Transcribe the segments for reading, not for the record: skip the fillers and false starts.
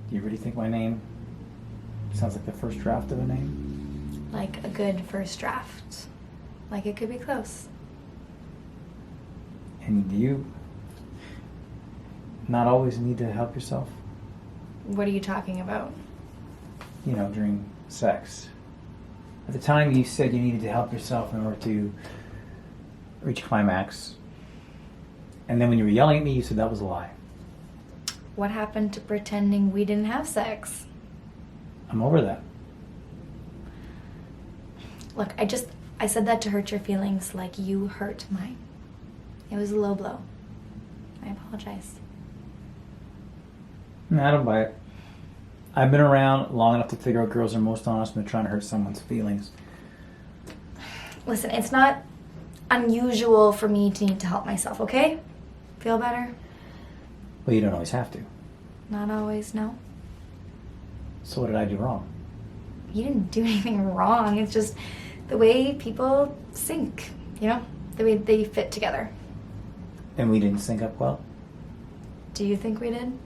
Do you really think my name sounds like the first draft of a name? Like a good first draft. Like it could be close. And do you not always need to help yourself? What are you talking about? You know, during sex. At the time you said you needed to help yourself in order to reach climax. And then when you were yelling at me, you said that was a lie. What happened to pretending we didn't have sex? I'm over that. Look, I said that to hurt your feelings like you hurt mine. It was a low blow. I apologize. No, I don't buy it. I've been around long enough to figure out girls are most honest when they're trying to hurt someone's feelings. Listen, it's not unusual for me to need to help myself, okay? Feel better? Well, you don't always have to. Not always, no. So what did I do wrong? You didn't do anything wrong. It's just the way people sync, you know? The way they fit together. And we didn't sync up well? Do you think we did?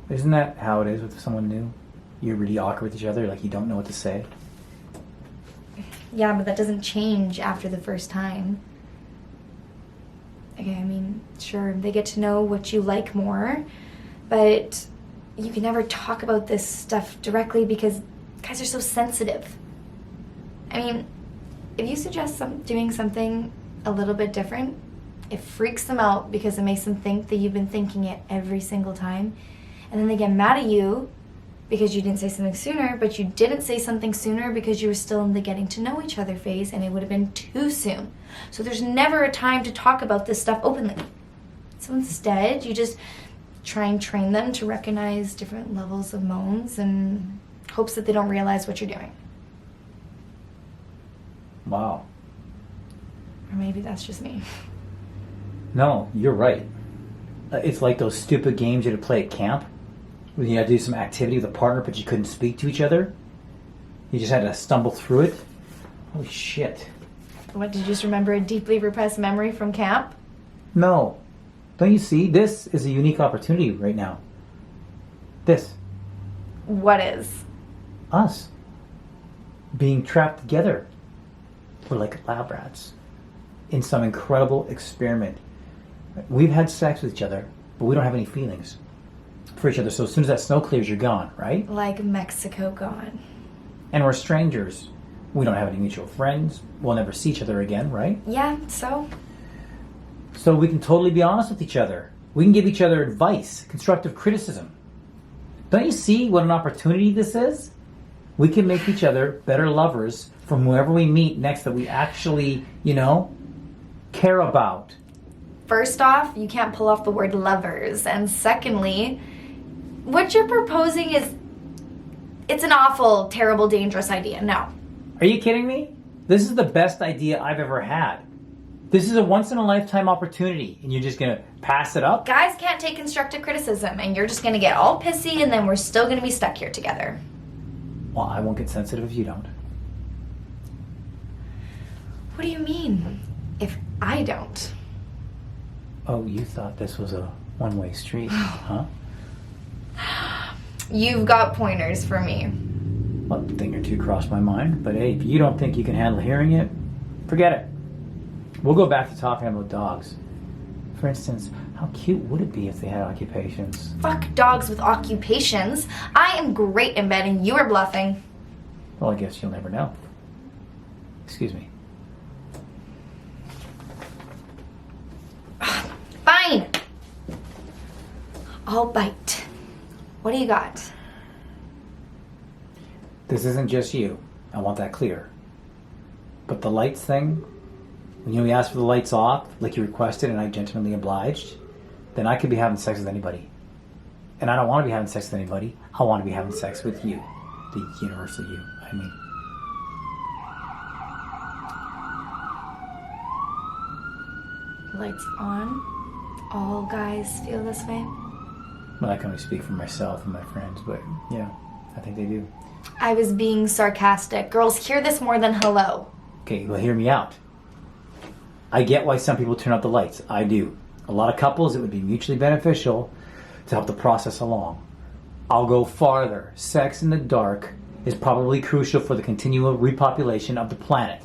Isn't that how it is with someone new? You're really awkward with each other, like you don't know what to say. Yeah, but that doesn't change after the first time. Okay, I mean, sure, they get to know what you like more, but you can never talk about this stuff directly because guys are so sensitive. I mean, if you suggest doing something a little bit different, it freaks them out because it makes them think that you've been thinking it every single time. And then they get mad at you because you didn't say something sooner, but you didn't say something sooner because you were still in the getting to know each other phase and it would have been too soon. So there's never a time to talk about this stuff openly. So instead, you just try and train them to recognize different levels of moans and hopes that they don't realize what you're doing. Wow. Or maybe that's just me. No, you're right. It's like those stupid games you had to play at camp. When you had to do some activity with a partner, but you couldn't speak to each other. You just had to stumble through it. Holy shit. What, did you just remember a deeply repressed memory from camp? No. Don't you see? This is a unique opportunity right now. This. What is? Us. Being trapped together. We're like lab rats. In some incredible experiment. We've had sex with each other, but we don't have any feelings for each other. So as soon as that snow clears, you're gone, right? Like Mexico gone. And we're strangers. We don't have any mutual friends. We'll never see each other again, right? Yeah, so? So we can totally be honest with each other. We can give each other advice, constructive criticism. Don't you see what an opportunity this is? We can make each other better lovers from whoever we meet next that we actually, care about. First off, you can't pull off the word lovers. And secondly, what you're proposing it's an awful, terrible, dangerous idea. No. Are you kidding me? This is the best idea I've ever had. This is a once-in-a-lifetime opportunity, and you're just going to pass it up? Guys can't take constructive criticism, and you're just going to get all pissy, and then we're still going to be stuck here together. Well, I won't get sensitive if you don't. What do you mean, if I don't? Oh, you thought this was a one-way street, huh? You've got pointers for me. Well, a thing or two crossed my mind, but hey, if you don't think you can handle hearing it, forget it. We'll go back to talking about dogs. For instance, how cute would it be if they had occupations? Fuck dogs with occupations. I am great in bed and you are bluffing. Well, I guess you'll never know. Excuse me. Fine. I'll bite. What do you got? This isn't just you. I want that clear. But the lights thing, when you asked for the lights off, like you requested and I gentlemanly obliged, then I could be having sex with anybody. And I don't want to be having sex with anybody. I want to be having sex with you. The universal you, I mean. Lights on. All guys feel this way? Well, I can only speak for myself and my friends, but yeah, I think they do. I was being sarcastic. Girls hear this more than hello. Okay, well, hear me out. I get why some people turn out the lights. I do. A lot of couples, it would be mutually beneficial to help the process along. I'll go farther. Sex in the dark is probably crucial for the continual repopulation of the planet.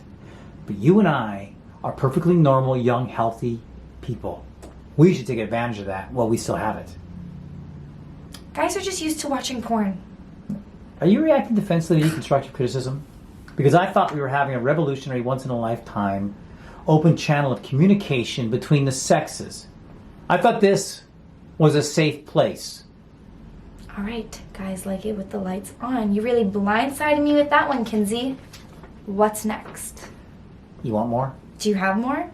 But you and I are perfectly normal, young, healthy people. We should take advantage of that while we still have it. Guys are just used to watching porn. Are you reacting defensively to constructive criticism? Because I thought we were having a revolutionary, once-in-a-lifetime, open channel of communication between the sexes. I thought this was a safe place. All right, guys like it with the lights on. You really blindsided me with that one, Kinsey. What's next? You want more? Do you have more?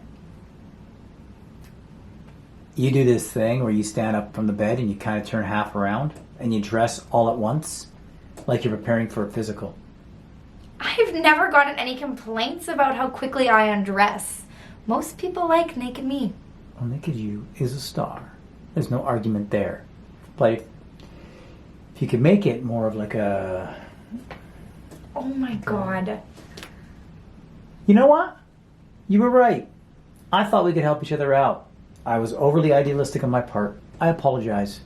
You do this thing where you stand up from the bed and you kind of turn half around and you dress all at once, like you're preparing for a physical. I've never gotten any complaints about how quickly I undress. Most people like naked me. Well, naked you is a star. There's no argument there. But if you could make it more of like a... Oh my God. You know what? You were right. I thought we could help each other out. I was overly idealistic on my part. I apologize.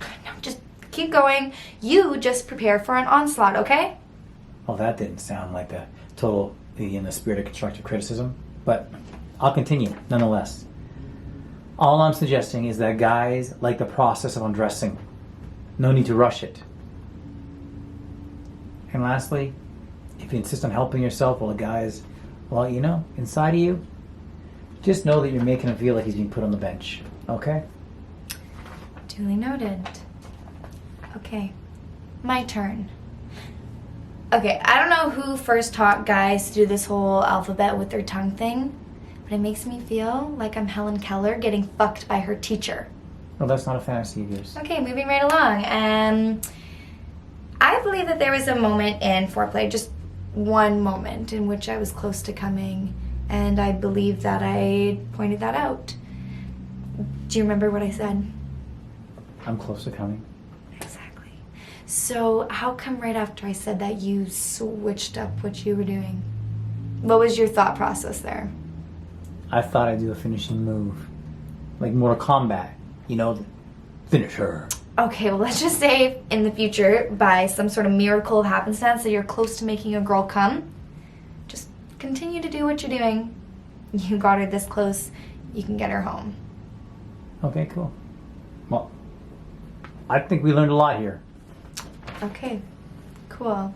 No, just keep going. You just prepare for an onslaught, okay? Well, that didn't sound like the total in the spirit of constructive criticism, but I'll continue nonetheless. All I'm suggesting is that guys like the process of undressing. No need to rush it. And lastly, if you insist on helping yourself while the guys, well, you know, inside of you, just know that you're making him feel like he's being put on the bench. Okay? Duly noted. Okay, my turn. Okay, I don't know who first taught guys to do this whole alphabet with their tongue thing, but it makes me feel like I'm Helen Keller getting fucked by her teacher. Well, that's not a fantasy of yours. Okay, moving right along. I believe that there was a moment in foreplay, just one moment, in which I was close to coming, and I believe that I pointed that out. Do you remember what I said? I'm close to coming. Exactly. So how come right after I said that you switched up what you were doing? What was your thought process there? I thought I'd do a finishing move. Like Mortal Kombat. You know, finish her. Okay, well, let's just say in the future, by some sort of miracle of happenstance, that you're close to making a girl come, just continue to do what you're doing. You got her this close, you can get her home. Okay, cool. Well, I think we learned a lot here. Okay, cool.